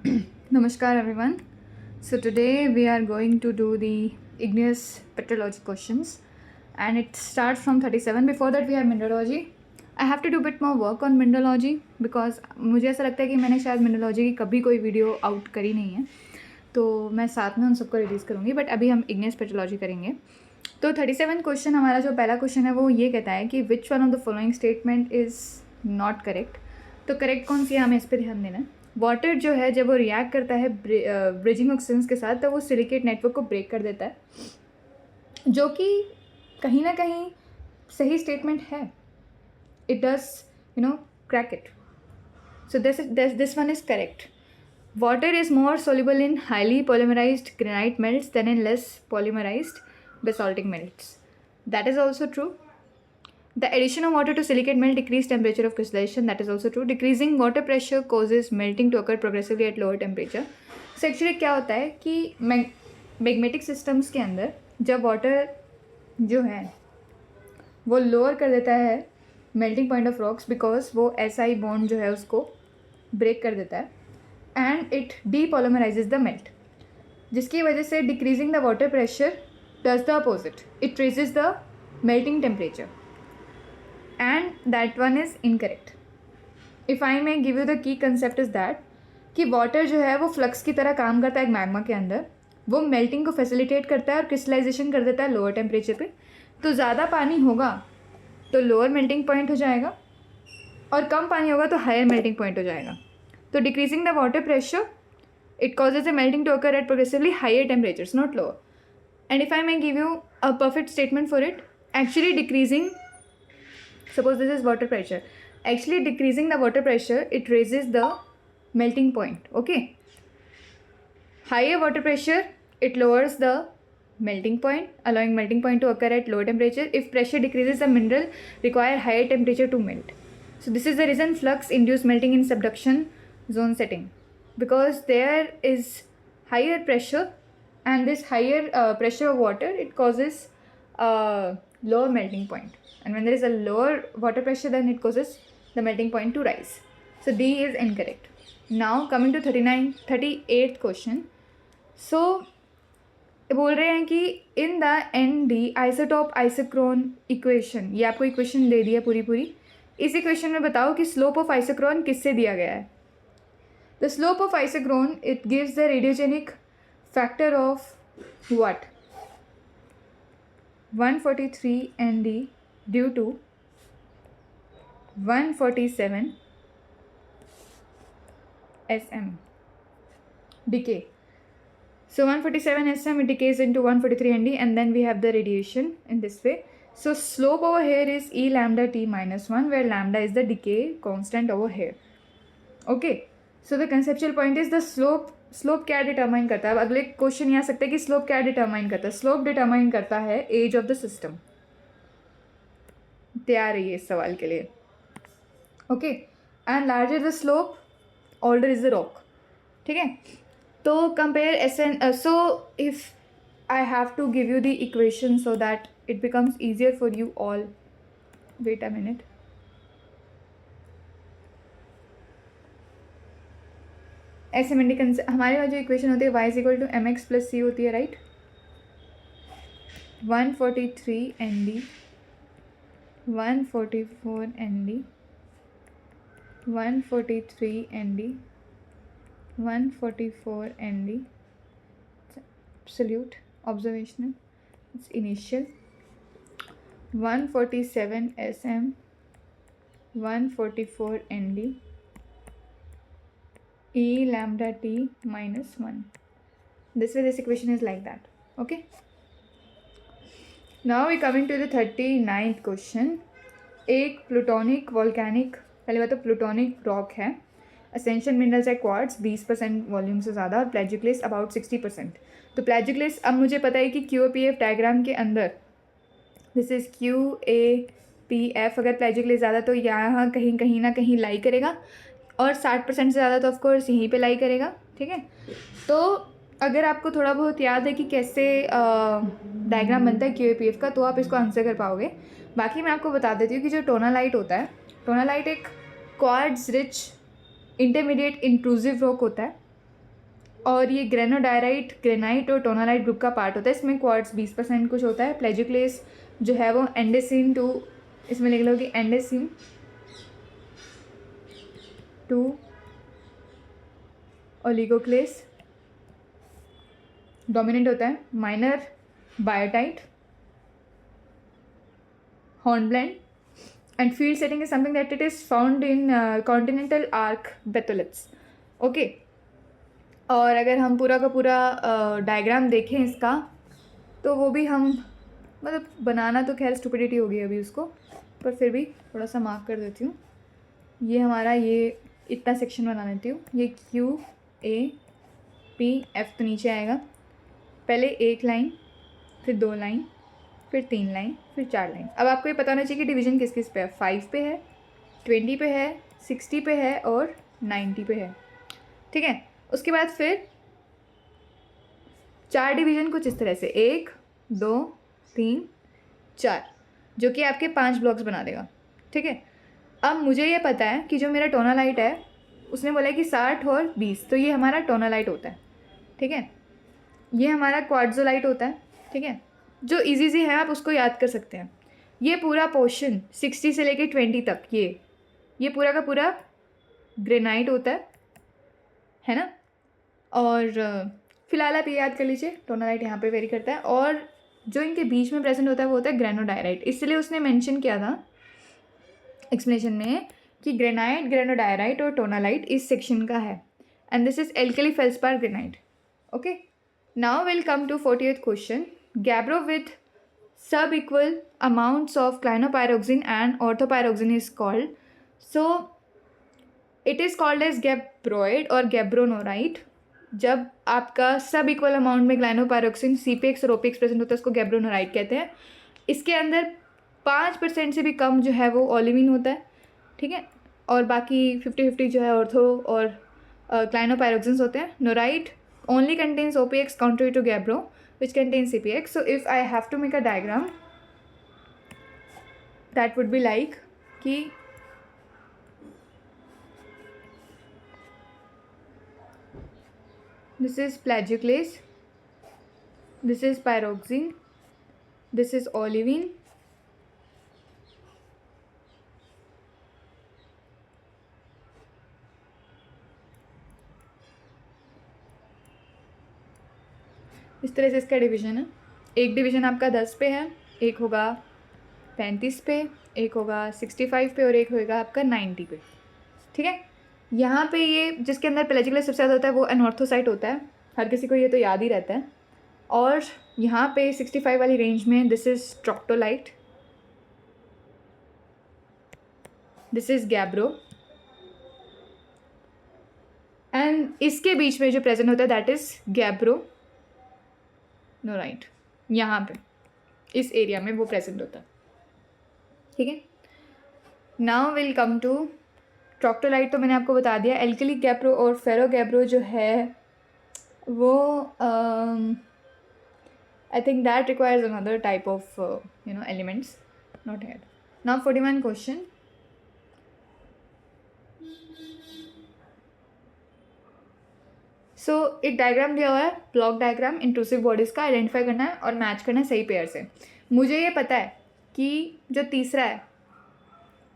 Namaskar everyone. So today we are going to do the igneous petrology questions and it starts from 37. Before that we have mineralogy. I have to do a bit more work on mineralogy because मुझे ऐसा लगता है कि मैंने शायद mineralogy की कभी कोई वीडियो आउट करी नहीं है, तो मैं साथ में उन सबको रिलीज़ करूँगी. बट अभी हम igneous petrology करेंगे. तो 37 क्वेश्चन, हमारा जो पहला क्वेश्चन है वो ये कहता है कि which one of the following statement is not correct. तो करेक्ट कौन सी है, हमें इस पर ध्यान देना है. वाटर जो है जब वो रिएक्ट करता है ब्रिजिंग ऑक्सीजन के साथ, तो वो सिलिकेट नेटवर्क को ब्रेक कर देता है, जो कि कहीं ना कहीं सही स्टेटमेंट है. It does crack it. So this one is correct. Water is more soluble in highly polymerized granite melts than in less polymerized basaltic melts. That is also true. The addition of water to silicate melt decrease temperature of crystallization. That is also true. Decreasing water pressure causes melting to occur progressively at lower temperature. So actually क्या होता है कि magnetic systems के अंदर जब water जो है वो लोअर कर देता है melting point of rocks, because वो SI बॉन्ड जो है उसको ब्रेक कर देता है एंड इट डीपॉलीमराइजेज द मेल्ट, जिसकी वजह से decreasing the water pressure does the opposite. It raises the melting temperature. And that one is incorrect. If I may give you the key concept is that कि water जो है वो flux की तरह काम करता है एक मैग्मा के अंदर. वो मेल्टिंग को फैसिलिटेट करता है और क्रिस्टलाइजेशन कर देता है लोअर टेम्परेचर पे. तो ज़्यादा पानी होगा तो लोअर मेल्टिंग पॉइंट हो जाएगा, और कम पानी होगा तो हायर मेल्टिंग पॉइंट हो जाएगा. तो decreasing the water pressure it causes the melting to occur at progressively higher temperatures, not lower. And if I may give you a perfect statement for it, actually decreasing, suppose this is water pressure, actually decreasing the water pressure, it raises the melting point. Okay, higher water pressure, it lowers the melting point, allowing melting point to occur at lower temperature. If pressure decreases, the mineral require higher temperature to melt. So this is the reason flux induce melting in subduction zone setting, because there is higher pressure, and this higher pressure of water, it causes a lower melting point, and when there is a lower water pressure, then it causes the melting point to rise. So D is incorrect. Now coming to 38th question. So बोल रहे हैं कि in the ND isotope isochron equation, ये आपको equation दे दिया पूरी. इस equation में बताओ कि स्लोप ऑफ आइसोक्रोन किससे दिया गया है. The slope of isochrone, it gives the radiogenic factor of what? 143 ND due to 147 SM decay. So 147 SM, it decays into 143 ND, and then we have the radiation in this way. So slope over here is E lambda T minus 1, where lambda is the decay constant over here. Okay. So the conceptual point is the slope क्या determine करता है. अब अगले question ये आ सकता है कि slope क्या डिटरमाइन करता है. स्लोप डिटरमाइन करता है एज ऑफ द सिस्टम. तैयार रहिए इस सवाल के लिए. Okay, and larger the slope older is the rock. ठीक है, तो compare SN. So if I have to give you the equation so that it becomes easier for you all. Wait a minute. ऐसे में हमारे पास जो equation होती है y equal to mx plus c होती है, right. 143 ND, 144 ND, 143 ND, 144 ND. Absolute, observational, it's initial. 147 SM, 144 ND, E lambda T minus 1. This way this equation is like that. Okay. Now we coming to the 39th question. एक plutonic volcanic, पहले बात तो plutonic rock है. Essential minerals है quartz 20% volume से ज़्यादा, और प्लेजियोक्लेस about 60%. तो प्लेजियोक्लेस, अब मुझे पता है कि QAPF डायग्राम के अंदर दिस इज़ QAPF. अगर प्लेजियोक्लेस ज़्यादा तो यहाँ कहीं ना कहीं लाई करेगा, और 60% से ज़्यादा तो ऑफकोर्स यहीं पे लाई करेगा. ठीक है, तो अगर आपको थोड़ा बहुत याद है कि कैसे डायग्राम बनता है QAPF का, तो आप इसको आंसर कर पाओगे. बाकी मैं आपको बता देती हूँ कि जो टोनालाइट होता है, टोनालाइट एक quartz rich intermediate intrusive rock होता है. और ये ग्रेनोडायराइट, ग्रेनाइट और टोनालाइट ग्रुप का पार्ट होता है। इसमें क्वार्ट्स 20% कुछ होता है। प्लेजियोक्लेस जो है वो एंडेसिन 2, इसमें लिख लो कि एंडेसिन 2, ओलिगोक्लेस डोमिनेंट होता है। Minor biotite, hornblende, and field setting is something that it is found in continental arc batholiths. Okay, और अगर हम पूरा का पूरा डायग्राम देखें इसका, तो वो भी हम मतलब बनाना तो खैर स्टुपिडिटी होगी अभी उसको, पर फिर भी थोड़ा सा मार्क कर देती हूँ। ये हमारा ये इतना सेक्शन बना देती हूँ। ये Q A P F तो नीचे आएगा। पहले एक लाइन, फिर 2 लाइन, फिर 3 लाइन, फिर 4 लाइन। अब आपको ये पता होना चाहिए कि डिवीज़न किस किस पे है। 5 पे है, 20 पे है, 60 पे है और 90 पे है। ठीक है, उसके बाद फिर 4 डिवीज़न कुछ इस तरह से 1 2 3 4, जो कि आपके 5 ब्लॉक्स बना देगा। ठीक है, अब मुझे ये पता है कि जो मेरा टोनालाइट है उसने बोला है कि 60 और 20, तो ये हमारा टोनालाइट होता है। ठीक है, ये हमारा क्वार्ट्जोलाइट होता है। ठीक है, जो इजी सी है आप उसको याद कर सकते हैं। ये पूरा पोर्शन 60 से लेके 20 तक ये पूरा का पूरा ग्रेनाइट होता है ना। और फिलहाल आप ये याद कर लीजिए, टोनालाइट यहाँ पे वेरी करता है। और जो इनके बीच में प्रेजेंट होता है वो होता है ग्रेनोडायराइट। इसलिए उसने मेंशन किया था एक्सप्लेनेशन में कि ग्रेनाइट, ग्रेनोडायराइट और टोनालाइट इस सेक्शन का है, and this is alkali feldspar granite. Okay, now we'll come to 40th question. Gabbro with sub-equal amounts of clinopyroxene and orthopyroxene is called. So it is called as gabbroid और gabbronorite. जब आपका सब equal amount में ग्लाइनोपायरोक्सिन, CPX और OPX present होता है उसको गैब्रोनोराइट कहते हैं। इसके अंदर 5% से भी कम जो है वो ओलिविन होता है। ठीक है, और बाकी 50-50 जो है ऑर्थो और क्लाइनोपायरोक्सिन्स होते हैं। नोराइट only contains OPX contrary to gabbro which contains CPX. So if I have to make a diagram, that would be like कि this is plagioclase, this is pyroxene, this is olivine, इस तरह से इसका division है। एक division आपका 10 पे है, एक होगा 35 पे, एक होगा 65 पे और एक होगा आपका 90 पे। ठीक है, यहाँ पे ये जिसके अंदर पेलाजिकुलस सबसे ज़्यादा होता है वो एनॉर्थोसाइट होता है। हर किसी को ये तो याद ही रहता है। और यहाँ पे 65 वाली रेंज में this is troctolite, this is gabbro, and इसके बीच में जो प्रेजेंट होता है दैट इज़ गैब्रो नोराइट। यहाँ पे इस एरिया में वो प्रेजेंट होता है। ठीक है, नाउ विल कम टू ट्रॉक्टोलाइट। तो मैंने आपको बता दिया। एल्कली गैब्रो और फेरो गैब्रो जो है वो I think that requires another type of elements, not here. Now 41 question. So एक डायग्राम दिया हुआ है, ब्लॉक डायग्राम, इंट्रूसिव बॉडीज़ का आइडेंटिफाई करना है और मैच करना है सही पेयर से। मुझे ये पता है कि जो तीसरा है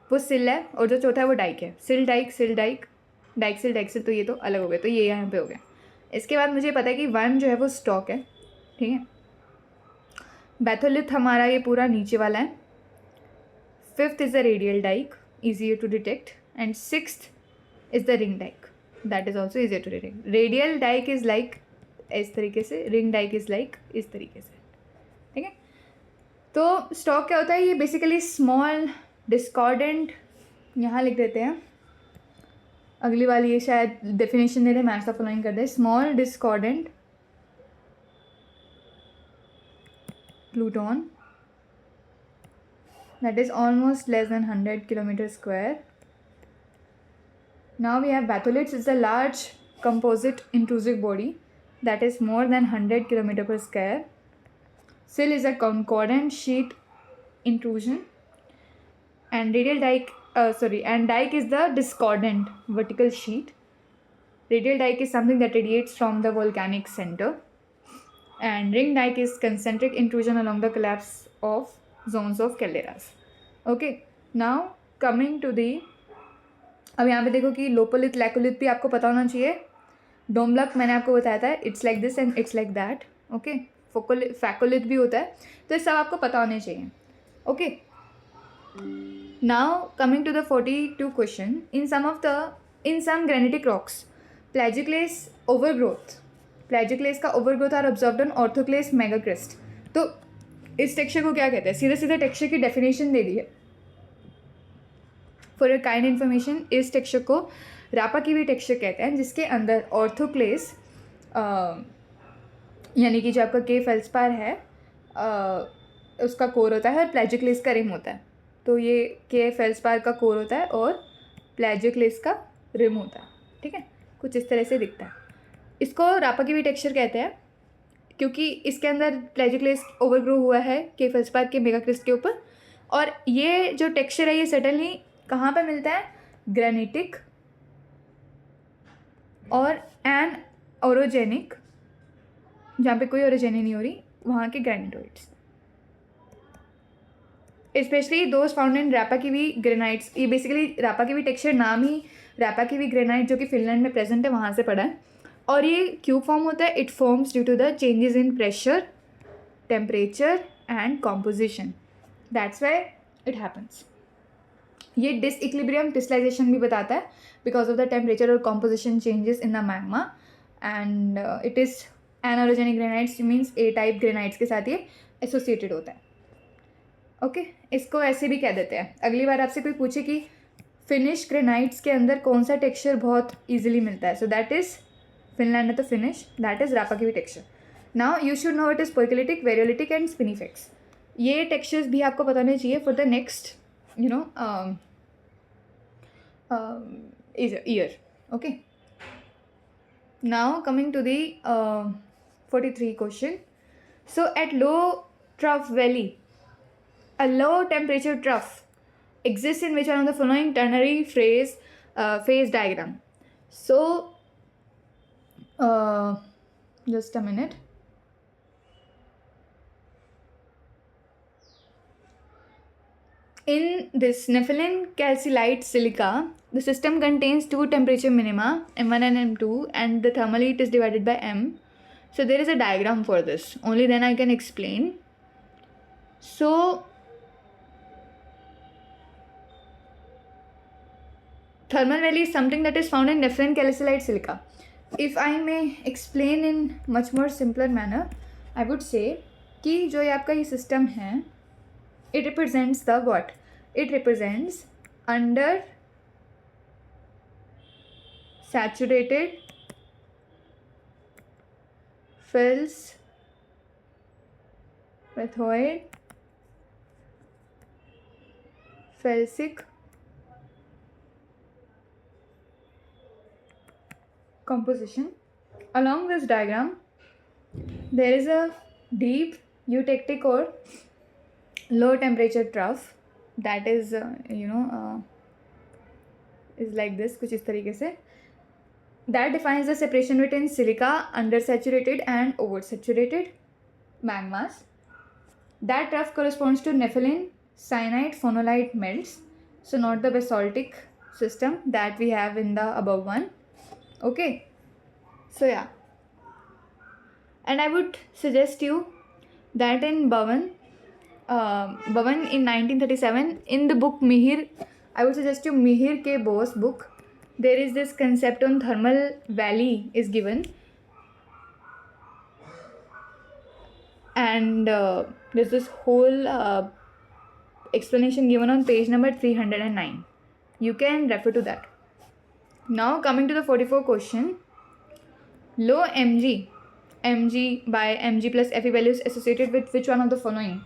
वो सिल है और जो चौथा है वो डाइक है। सिल डाइक, सिल डाइक, डाइक सिल, डाइक सिल, तो ये तो अलग हो गए, तो ये यहाँ पे हो गया। इसके बाद मुझे पता है कि 1 जो है वो स्टॉक है। ठीक है, बैथोलिथ हमारा ये पूरा नीचे वाला है। 5th is the radial dyke, easier to detect, and 6th is the ring dyke, that is also easier to detect. Radial dyke is like इस तरीके से, रिंग डाइक इज़ लाइक इस तरीके से। ठीक है, तो स्टॉक क्या होता है? ये बेसिकली स्मॉल डिस्कॉर्डेंट, यहाँ लिख देते हैं। अगली वाली ये शायद डेफिनेशन दे रहे, मैच द फॉलोइंग कर दे। Small discordant pluton that is almost less than 100 kilometer square. Now we have batholiths. It's a large composite intrusive body that is more than 100 kilometer per square. Sill is a concordant sheet intrusion, and radial dike and dike is the discordant vertical sheet. Radial dike is something that radiates from the volcanic center. And ring dike is concentric intrusion along the collapse of zones of calderas. Okay, now coming to the, अब यहाँ पे देखो कि lopolith laccolith भी आपको पता होना चाहिए. डोमलक मैंने आपको बताया था, it's like this and it's like that. Okay, phacolith भी होता है, तो ये सब आपको पता होने चाहिए. Okay, now coming to the 42 question. In some granitic rocks plagioclase का overgrowth are observed on orthoclase megacryst. तो इस टेक्सचर को क्या कहते हैं? सीधे सीधे टेक्सचर की डेफिनेशन दे दी है. फॉर योर काइंड इन्फॉर्मेशन, इस टेक्सचर को रापा की भी टेक्सचर कहते हैं, जिसके अंदर ऑर्थोक्लेस यानी कि जो आपका के फेल्सपार है उसका कोर होता है और प्लैजियोक्लेस का रिम होता है. तो ये के फेल्सपार का कोर होता है और प्लैजियोक्लेस का रिम होता है. ठीक है, कुछ इस तरह से दिखता है. इसको रापा की भी टेक्सचर कहते हैं क्योंकि इसके अंदर प्लैजियोक्लेस ओवरग्रो हुआ है के फेल्सपार के मेगाक्रिस्ट के ऊपर. और ये जो टेक्सचर है ये सडनली कहाँ पे मिलता है? ग्रेनिटिक और एन ओरोजेनिक, जहाँ पे कोई ओरोजेनी नहीं हो रही, वहाँ के ग्रेनिटोइड्स. स्पेशली दोज फाउंड इन रापा की भी ग्रेनाइट्स. ये बेसिकली रापा की भी टेक्सचर नाम ही रापा की भी ग्रेनाइट जो कि फिनलैंड में प्रेजेंट है वहाँ से पड़ा है. और ये क्यों फॉर्म होता है? It forms due to the changes in pressure, temperature and composition. That's why it happens. ये डिसइक्विलिब्रियम क्रिस्टलाइजेशन भी बताता है बिकॉज ऑफ द टेम्परेचर और composition changes in the magma. And it is anorogenic granites, means A type granites के साथ ये associated होता है. ओके, इसको ऐसे भी कह देते हैं. अगली बार आपसे कोई पूछे कि फिनिश ग्रेनाइट्स के अंदर कौन सा टेक्सचर बहुत ईजिली मिलता है, सो दैट इज़ फिनलैंड है तो फिनिश, दैट इज़ रापा की भी texture. Now you should know it is poikilitic, variolitic and spinifex. ये टेक्सचर्स भी आपको पता होने चाहिए for the next year. Okay, now coming to the 43 question. So at low trough valley, a low temperature trough exists in which one of the following ternary phase diagram. So just a minute. In this Nephelin calcite silica, the system contains two temperature minima, M1 and M2, and the thermal heat is divided by M. So there is a diagram for this. Only then I can explain. So thermal valley is something that is found in Nephelin calcite silica. If I may explain in much more simpler manner, I would say कि जो ये आपका ये system है, it represents the what? It represents under saturated felspathoid felsic composition. Along this diagram there is a deep eutectic or low temperature trough that is is like this, कुछ इस तरीके से. That defines the separation between silica undersaturated and oversaturated magmas. That trough corresponds to nepheline cyanide phonolite melts, so not the basaltic system that we have in the above one. Okay, so yeah, and I would suggest you that in Bhavan in 1937, in the book Mihir, I would suggest you Mihir K. Bose book. There is this concept on thermal valley is given, and there's this whole explanation given on page number 309. You can refer to that. Now coming to the 44 question. Low Mg by Mg plus Fe values associated with which one of the following?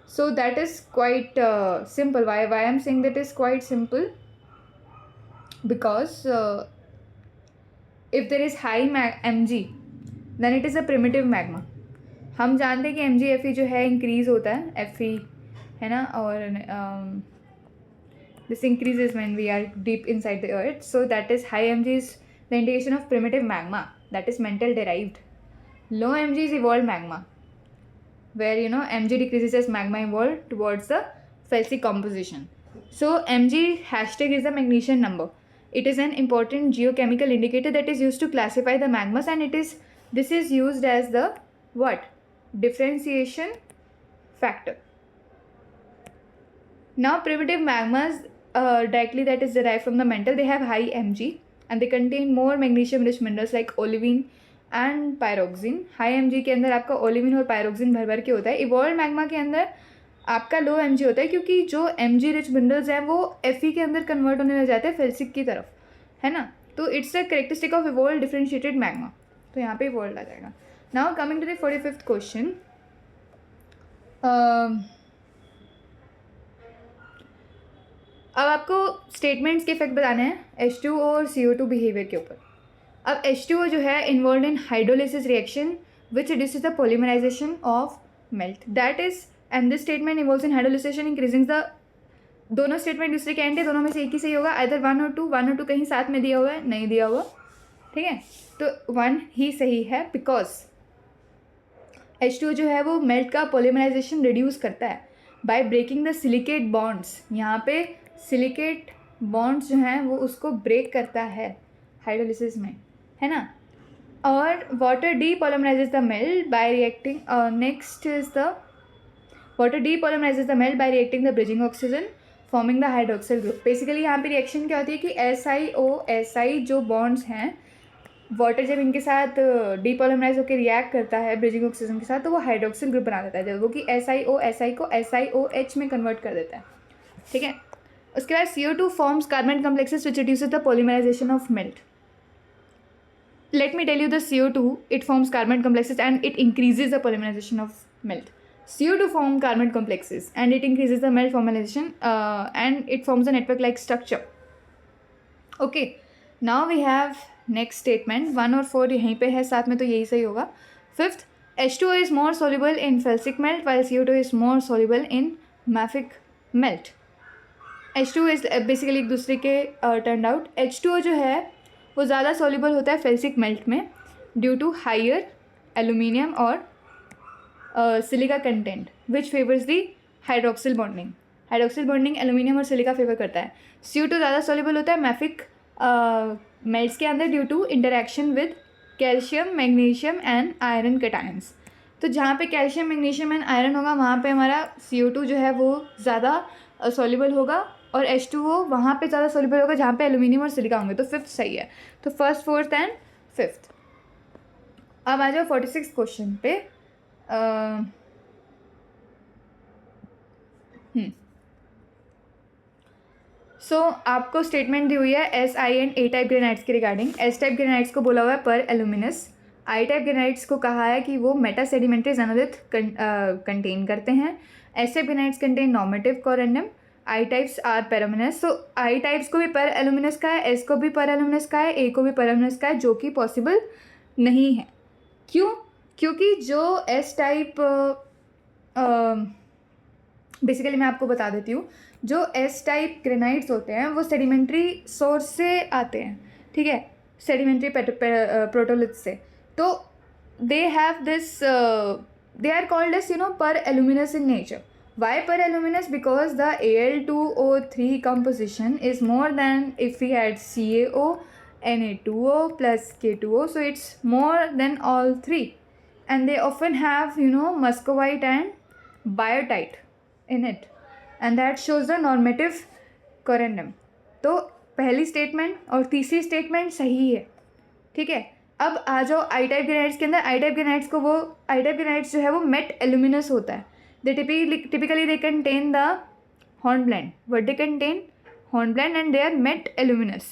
So that is quite simple. Why I am saying that is quite simple? Because if there is high Mg, then it is a primitive magma. हम जानते हैं कि Mg Fe जो है increase होता है, Fe है ना, और this increases when we are deep inside the earth. So that is high Mg is the indication of primitive magma, that is mantle derived. Low Mg is evolved magma, where Mg decreases as magma evolved towards the felsic composition. So Mg hashtag is the magnesium number. It is an important geochemical indicator that is used to classify the magmas, and this is used as the what? Differentiation factor. Now primitive magmas directly that is derived from the mantle, they have high Mg and they contain more magnesium rich minerals like olivine and pyroxene. High M के अंदर आपका olivine और pyroxene भर भर के होता है. Evolve magma के अंदर आपका लो एम होता है, क्योंकि जो एम रिच मिनरल्स हैं वो एफ के अंदर कन्वर्ट होने लग जाते हैं फेल्सिक की तरफ, है ना. तो it's a characteristic of evolve differentiated magma. तो यहाँ पे इवॉल्व आ जाएगा. Now coming to the 45th question. अब आपको स्टेटमेंट्स के इफेक्ट बताने हैं H2O और CO2 बिहेवियर के ऊपर. अब H2O जो है involve in hydrolysis reaction which reduces the polymerisation of melt. That is and this statement involves in hydrolysisation increasing the. दोनों स्टेटमेंट दूसरे के एंड है, दोनों में से एक ही सही होगा. आइदर 1 और 2 कहीं साथ में दिया हुआ है, नहीं दिया हुआ, ठीक है. तो 1 ही सही है बिकॉज H2O जो है वो मेल्ट का पॉलीमराइजेशन रिड्यूस करता है by breaking the silicate bonds. यहाँ पे सिलिकेट बॉन्ड्स जो हैं वो उसको ब्रेक करता है हाइड्रोलिसिस में, है ना. और water depolymerizes the melt by reacting. Next is the water depolymerizes the melt by reacting the bridging oxygen forming the hydroxyl group. Basically यहाँ पे रिएक्शन क्या होती है कि SiO जो बॉन्ड्स हैं, वाटर जब इनके साथ डीपॉलीमराइज होकर रिएक्ट करता है ब्रिजिंग ऑक्सीजन के साथ तो वो हाइड्रोक्सिल ग्रुप बना देता है, जब वो कि SiO को SiOH में कन्वर्ट कर देता है, ठीक है. उसके बाद CO2 forms carbon complexes which reduces the polymerisation of melt. Let me tell you the CO2, it forms carbon complexes and it increases the polymerization of melt. CO2 form carbon complexes and it increases the melt formalization and it forms a network-like structure. Okay, now we have next statement. 1 और 4 यहीं पे है, साथ में तो यही सही होगा. 5th, H2O is more soluble in felsic melt while CO2 is more soluble in mafic melt. H2O is basically एक दूसरे के turned out. H2O जो है वो ज़्यादा सॉल्युबल होता है फेल्सिक मेल्ट में ड्यू टू हायर एल्यूमिनियम और silica content which favours the hydroxyl bonding. Hydroxyl bonding aluminium और सिलिका फेवर करता है. CO2 ज़्यादा सॉल्युबल होता है मैफिक मेल्ट्स के अंदर due to interaction with calcium, magnesium and iron cations. तो जहाँ पे कैल्शियम, मैग्नीशियम एंड आयरन होगा वहाँ पे हमारा CO2 जो है वो ज़्यादा सॉल्युबल होगा और H2O वहाँ पे ज़्यादा सोल्यूबल होगा जहाँ पे एल्यूमिनियम और सिलिका होंगे. तो 5th सही है. तो 1st, 4th एंड 5th. अब आ जाओ 46 क्वेश्चन पे. सो आपको स्टेटमेंट दी हुई है SI and A type granites के रिगार्डिंग. S टाइप ग्रेनाइट्स को बोला हुआ है पर एल्यूमिनस. I टाइप ग्रेनाइट्स को कहा है कि वो मेटा सेडिमेंट्री जेनोलिथ कंटेन करते हैं. S type granites contain normative corundum. I types are peraluminous. तो I टाइप्स को भी पर एल्यूमिनस का है, S को भी पर एल्यूमिनस का है, A को भी पर एल्यूमिनस का है, जो कि पॉसिबल नहीं है. क्यों? क्योंकि जो S टाइप बेसिकली मैं आपको बता देती हूँ, जो S टाइप ग्रेनाइट्स होते हैं वो सेडिमेंट्री सोर्स से आते हैं, ठीक है, सेडिमेंट्री प्रोटोलिथ से. तो they have this, they are called S per aluminous in nature. Why per aluminous? Because the Al2O3 composition is more than if we had CaO, Na2O plus K2O. So it's more than all three. And they often have, muscovite and biotite in it. And that shows the normative corundum. तो पहली statement और तीसरी statement सही है, ठीक है. अब आ जाओ आई टाइप ग्रेनाइट्स के अंदर. आई टाइप ग्रेनाइट्स को वो आई टाइप ग्रेनाइट्स जो है वो मेट एल्यूमिनस होता है. They typically they contain the hornblende. What they contain? Hornblende and they are met aluminous.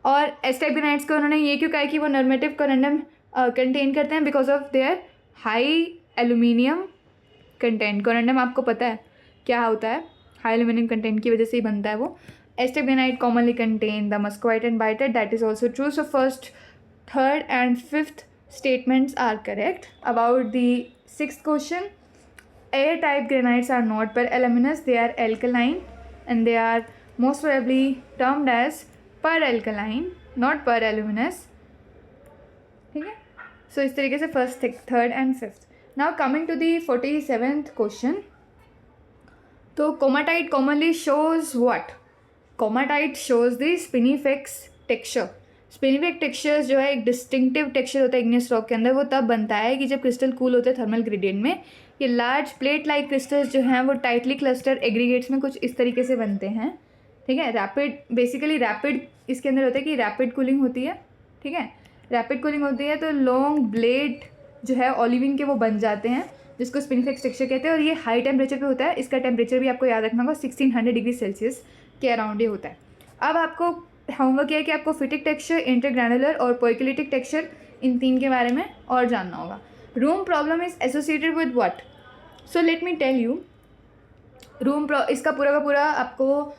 और S टाइप ग्रेनाइट्स को उन्होंने ये क्यों कहा कि वो नॉर्मेटिव कोरेंडम कंटेन करते हैं? Because of their high aluminium content. Corundum आपको पता है क्या होता है, हाई एल्यूमिनियम कंटेंट की वजह से ही बनता है वो. S type granite commonly contain the muscovite and biotite. That is also true. So 1st, 3rd and 5th statements are correct. About the 6th question, A type granites are not per aluminous, they are alkaline and they are most probably termed as per alkaline, not per aluminous. ठीक है, सो इस तरीके से first, third and fifth. Now coming to the 47th question. तो komatiite commonly shows what? Komatiite shows the spinifex texture. Spinifex texture जो है एक distinctive texture होता है इग्नियस रॉक के अंदर. वो तब बनता है कि जब क्रिस्टल कूल होते हैं थर्मल ग्रेडियंट में. ये लार्ज प्लेट लाइक क्रिस्टल्स जो हैं वो टाइटली क्लस्टर एग्रीगेट्स में कुछ इस तरीके से बनते हैं. ठीक है, रैपिड, बेसिकली रैपिड इसके अंदर होता है कि रैपिड कूलिंग होती है. ठीक है, रैपिड कूलिंग होती है तो लॉन्ग ब्लेड जो है ओलिविन के वो बन जाते हैं, जिसको स्पिनिफेक्स टेक्सचर कहते हैं. और ये हाई टेम्परेचर पे होता है. इसका टेम्परेचर भी आपको याद रखना होगा 1600 डिग्री सेल्सियस के अराउंड ही होता है. अब आपको होमवर्क किया है कि आपको फिटिक टेक्सचर, इंटरग्रैनुलर और पोइक्युलिटिक टेक्सचर, इन तीन के बारे में और जानना होगा. Room problem is associated with what? So let me tell you. इसका पूरा का पूरा आपको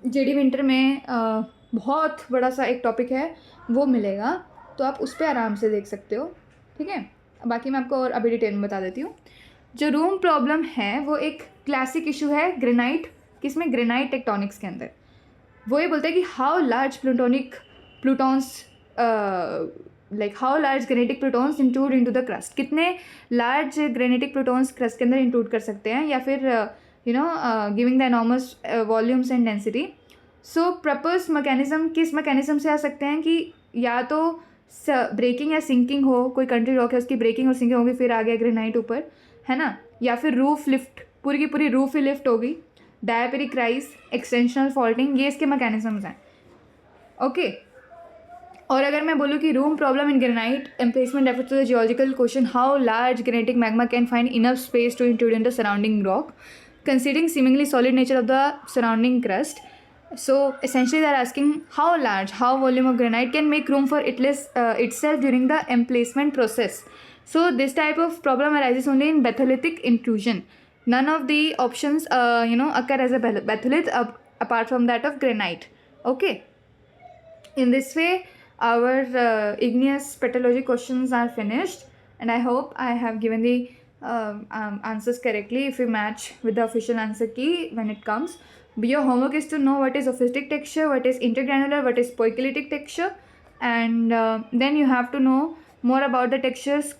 जेडी विंटर में बहुत बड़ा सा एक टॉपिक है वो मिलेगा, तो आप उस पर आराम से देख सकते हो. ठीक है, बाकी मैं आपको और अभी डिटेल में बता देती हूँ. जो रूम प्रॉब्लम है वो एक क्लासिक इशू है ग्रेनाइट, किसमें? ग्रेनाइट टेक्टोनिक्स के अंदर. वो ये बोलते हैं कि how large granitic plutons include into the crust. कितने लार्ज ग्रेनेटिक प्लूटॉन्स क्रस्ट के अंदर इंक्लूड कर सकते हैं, या फिर giving the enormous volumes and density. So propose mechanism किस मैकेनिज्म से आ सकते हैं कि या तो ब्रेकिंग या सिंकिंग हो, कोई कंट्री रॉक है उसकी ब्रेकिंग और सिंकिंग होगी, फिर आ गया ग्रेनाइट ऊपर, है ना. या फिर रूफ लिफ्ट, पूरी की पूरी रूफ ही लिफ्ट होगी. डायपेरिक राइज, एक्सटेंशनल फॉल्टिंग, ये इसके मैकेनिज्म्स हैं. ओके, और अगर मैं बोलूँ कि room problem in granite emplacement refer to the geological question how large granitic magma can find enough space to include in the surrounding rock considering seemingly solid nature of the surrounding crust. So essentially they are asking how volume of granite can make room for itself during the emplacement process. So this type of problem arises only in batholithic intrusion. None of the options occur as a batholith apart from that of granite. Okay, in this way our igneous petrology questions are finished, and I hope I have given the answers correctly if we match with the official answer key when it comes. But your homework is to know what is ophitic texture, what is intergranular, what is poikilotic texture, and then you have to know more about the textures.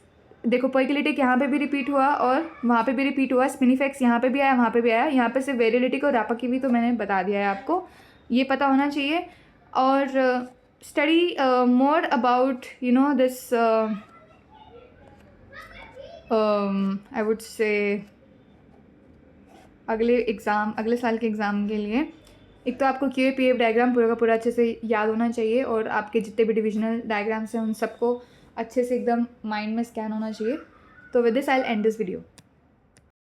देखो poikilotic यहाँ पे भी repeat हुआ और वहाँ पे भी repeat हुआ. स्पिनिफेक्स यहाँ पे भी आया, वहाँ पे भी आया. यहाँ पे सिर्फ वेरिलिटिक और रापा की भी तो मैंने बता दिया है, आपको ये पता होना चाहिए. और study more about this I would say अगले साल के एग्ज़ाम के लिए एक तो आपको QAPF डायग्राम पूरा का पूरा अच्छे से याद होना चाहिए, और आपके जितने भी डिविजनल डायग्राम्स हैं उन सबको अच्छे से एकदम माइंड में स्कैन होना चाहिए. तो with this I will and this video.